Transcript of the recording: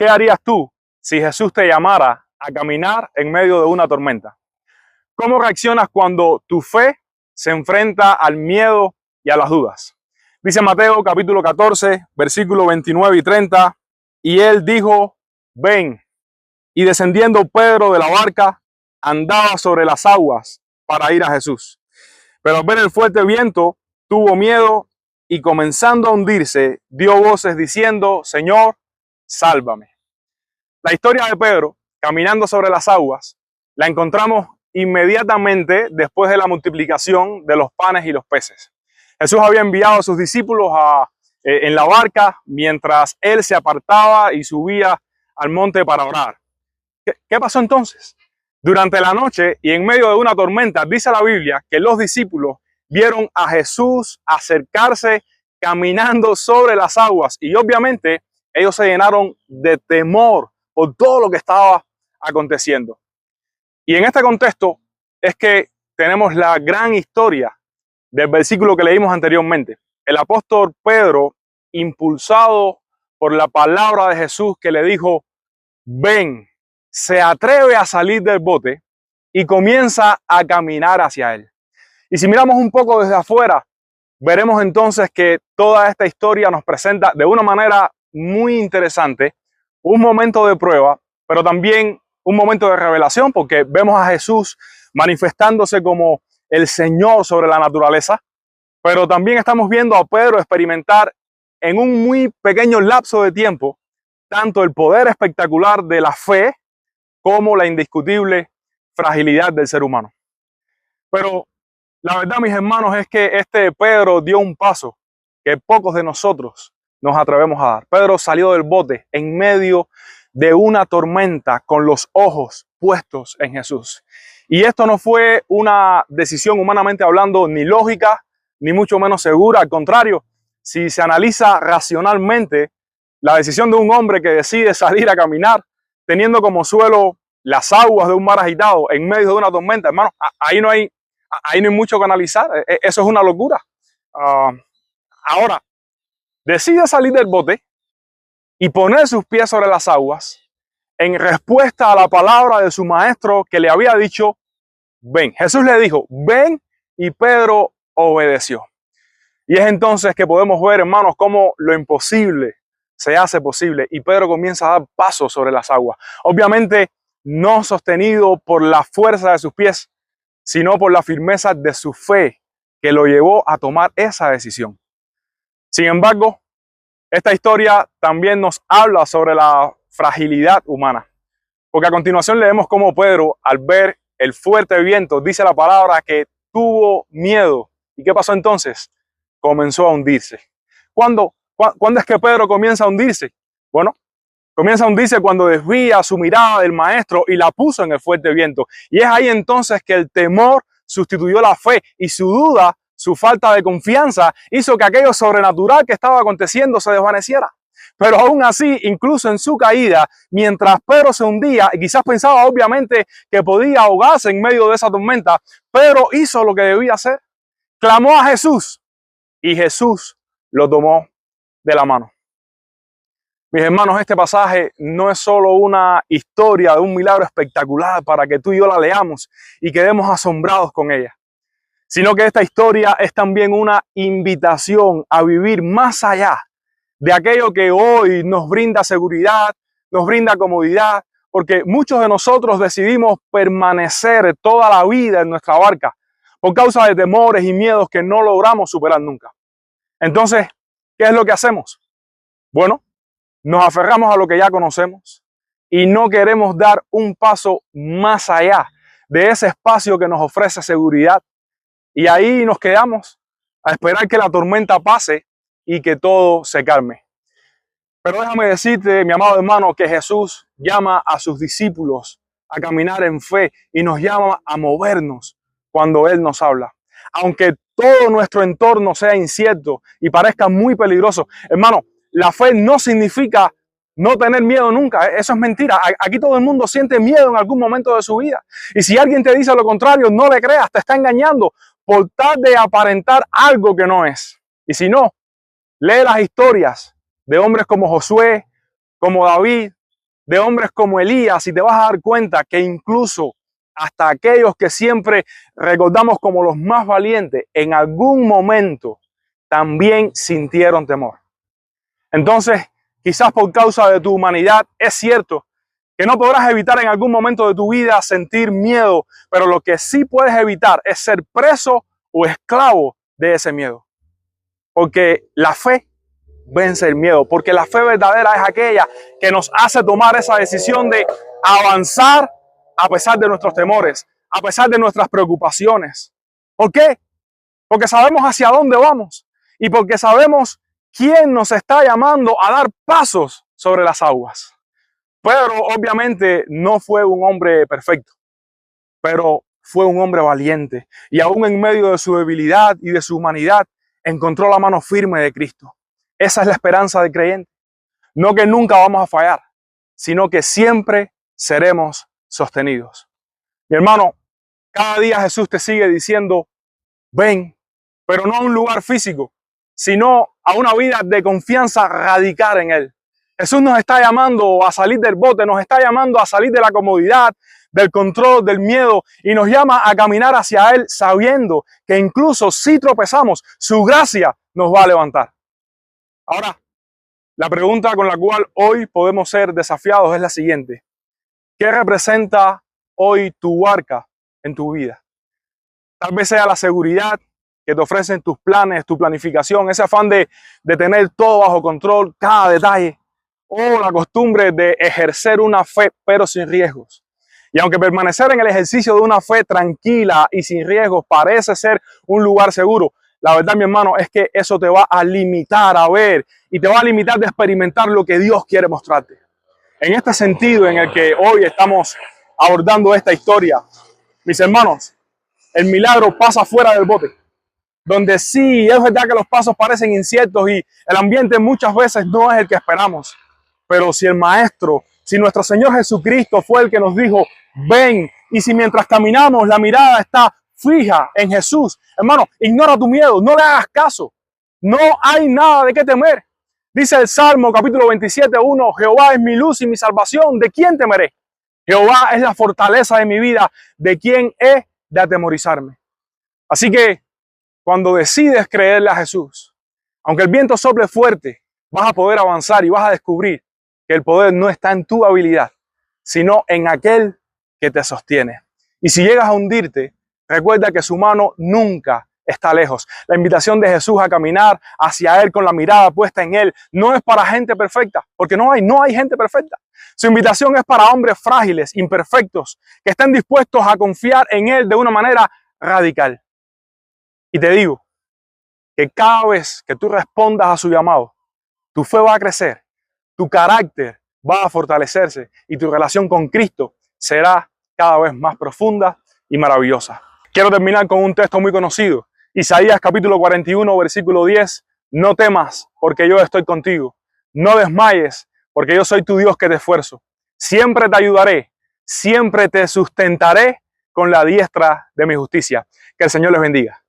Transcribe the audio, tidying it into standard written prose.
¿Qué harías tú si Jesús te llamara a caminar en medio de una tormenta? ¿Cómo reaccionas cuando tu fe se enfrenta al miedo y a las dudas? Dice Mateo capítulo 14, versículos 29 y 30, y él dijo, ven. Y descendiendo Pedro de la barca, andaba sobre las aguas para ir a Jesús. Pero al ver el fuerte viento, tuvo miedo y comenzando a hundirse, dio voces diciendo, Señor, sálvame. La historia de Pedro, caminando sobre las aguas, la encontramos inmediatamente después de la multiplicación de los panes y los peces. Jesús había enviado a sus discípulos en la barca mientras él se apartaba y subía al monte para orar. ¿Qué pasó entonces? Durante la noche y en medio de una tormenta, dice la Biblia que los discípulos vieron a Jesús acercarse caminando sobre las aguas y obviamente ellos se llenaron de temor por todo lo que estaba aconteciendo. Y en este contexto es que tenemos la gran historia del versículo que leímos anteriormente. El apóstol Pedro, impulsado por la palabra de Jesús que le dijo, ven, se atreve a salir del bote y comienza a caminar hacia él. Y si miramos un poco desde afuera, veremos entonces que toda esta historia nos presenta de una manera muy interesante un momento de prueba, pero también un momento de revelación, porque vemos a Jesús manifestándose como el Señor sobre la naturaleza, pero también estamos viendo a Pedro experimentar en un muy pequeño lapso de tiempo tanto el poder espectacular de la fe como la indiscutible fragilidad del ser humano. Pero la verdad, mis hermanos, es que este Pedro dio un paso que pocos de nosotros nos atrevemos a dar. Pedro salió del bote en medio de una tormenta con los ojos puestos en Jesús. Y esto no fue una decisión humanamente hablando ni lógica, ni mucho menos segura. Al contrario, si se analiza racionalmente, la decisión de un hombre que decide salir a caminar teniendo como suelo las aguas de un mar agitado en medio de una tormenta, hermano, ahí no hay mucho que analizar. Eso es una locura. Ahora, decide salir del bote y poner sus pies sobre las aguas en respuesta a la palabra de su maestro que le había dicho, ven. Jesús le dijo, ven, y Pedro obedeció. Y es entonces que podemos ver, hermanos, cómo lo imposible se hace posible y Pedro comienza a dar pasos sobre las aguas. Obviamente no sostenido por la fuerza de sus pies, sino por la firmeza de su fe que lo llevó a tomar esa decisión. Sin embargo, esta historia también nos habla sobre la fragilidad humana, porque a continuación leemos cómo Pedro, al ver el fuerte viento, dice la palabra que tuvo miedo. ¿Y qué pasó entonces? Comenzó a hundirse. ¿Cuándo es que Pedro comienza a hundirse? Bueno, comienza a hundirse cuando desvía su mirada del maestro y la puso en el fuerte viento. Y es ahí entonces que el temor sustituyó la fe y su duda, su falta de confianza, hizo que aquello sobrenatural que estaba aconteciendo se desvaneciera. Pero aún así, incluso en su caída, mientras Pedro se hundía, y quizás pensaba obviamente que podía ahogarse en medio de esa tormenta, Pedro hizo lo que debía hacer. Clamó a Jesús y Jesús lo tomó de la mano. Mis hermanos, este pasaje no es solo una historia de un milagro espectacular para que tú y yo la leamos y quedemos asombrados con ella, sino que esta historia es también una invitación a vivir más allá de aquello que hoy nos brinda seguridad, nos brinda comodidad, porque muchos de nosotros decidimos permanecer toda la vida en nuestra barca por causa de temores y miedos que no logramos superar nunca. Entonces, ¿qué es lo que hacemos? Bueno, nos aferramos a lo que ya conocemos y no queremos dar un paso más allá de ese espacio que nos ofrece seguridad. Y ahí nos quedamos a esperar que la tormenta pase y que todo se calme. Pero déjame decirte, mi amado hermano, que Jesús llama a sus discípulos a caminar en fe y nos llama a movernos cuando Él nos habla. Aunque todo nuestro entorno sea incierto y parezca muy peligroso, hermano, la fe no significa no tener miedo nunca. Eso es mentira. Aquí todo el mundo siente miedo en algún momento de su vida. Y si alguien te dice lo contrario, no le creas, te está engañando por tal de aparentar algo que no es. Y si no, lee las historias de hombres como Josué, como David, de hombres como Elías y te vas a dar cuenta que incluso hasta aquellos que siempre recordamos como los más valientes, en algún momento también sintieron temor. Entonces, quizás por causa de tu humanidad, es cierto que no podrás evitar en algún momento de tu vida sentir miedo, pero lo que sí puedes evitar es ser preso o esclavo de ese miedo. Porque la fe vence el miedo, porque la fe verdadera es aquella que nos hace tomar esa decisión de avanzar a pesar de nuestros temores, a pesar de nuestras preocupaciones. ¿Por qué? Porque sabemos hacia dónde vamos y porque sabemos quién nos está llamando a dar pasos sobre las aguas. Pedro obviamente no fue un hombre perfecto, pero fue un hombre valiente y aún en medio de su debilidad y de su humanidad encontró la mano firme de Cristo. Esa es la esperanza del creyente. No que nunca vamos a fallar, sino que siempre seremos sostenidos. Mi hermano, cada día Jesús te sigue diciendo, ven, pero no a un lugar físico, sino a una vida de confianza radical en Él. Jesús nos está llamando a salir del bote, nos está llamando a salir de la comodidad, del control, del miedo, y nos llama a caminar hacia Él sabiendo que incluso si tropezamos, su gracia nos va a levantar. Ahora, la pregunta con la cual hoy podemos ser desafiados es la siguiente. ¿Qué representa hoy tu barca en tu vida? Tal vez sea la seguridad que te ofrecen tus planes, tu planificación, ese afán de tener todo bajo control, cada detalle, o la costumbre de ejercer una fe pero sin riesgos. Y aunque permanecer en el ejercicio de una fe tranquila y sin riesgos parece ser un lugar seguro, la verdad, mi hermano, es que eso te va a limitar a ver y te va a limitar de experimentar lo que Dios quiere mostrarte. En este sentido en el que hoy estamos abordando esta historia, mis hermanos, el milagro pasa fuera del bote, donde sí, es verdad que los pasos parecen inciertos y el ambiente muchas veces no es el que esperamos. Pero si el Maestro, si nuestro Señor Jesucristo fue el que nos dijo, ven, y si mientras caminamos la mirada está fija en Jesús, hermano, ignora tu miedo, no le hagas caso. No hay nada de qué temer. Dice el Salmo capítulo 27:1, Jehová es mi luz y mi salvación, ¿de quién temeré? Jehová es la fortaleza de mi vida, ¿de quién he de atemorizarme? Así que cuando decides creerle a Jesús, aunque el viento sople fuerte, vas a poder avanzar y vas a descubrir que el poder no está en tu habilidad, sino en aquel que te sostiene. Y si llegas a hundirte, recuerda que su mano nunca está lejos. La invitación de Jesús a caminar hacia Él con la mirada puesta en Él no es para gente perfecta, porque no hay gente perfecta. Su invitación es para hombres frágiles, imperfectos, que estén dispuestos a confiar en Él de una manera radical. Y te digo que cada vez que tú respondas a su llamado, tu fe va a crecer, tu carácter va a fortalecerse y tu relación con Cristo será cada vez más profunda y maravillosa. Quiero terminar con un texto muy conocido. Isaías capítulo 41, versículo 10. No temas, porque yo estoy contigo. No desmayes, porque yo soy tu Dios que te esfuerzo. Siempre te ayudaré, siempre te sustentaré con la diestra de mi justicia. Que el Señor les bendiga.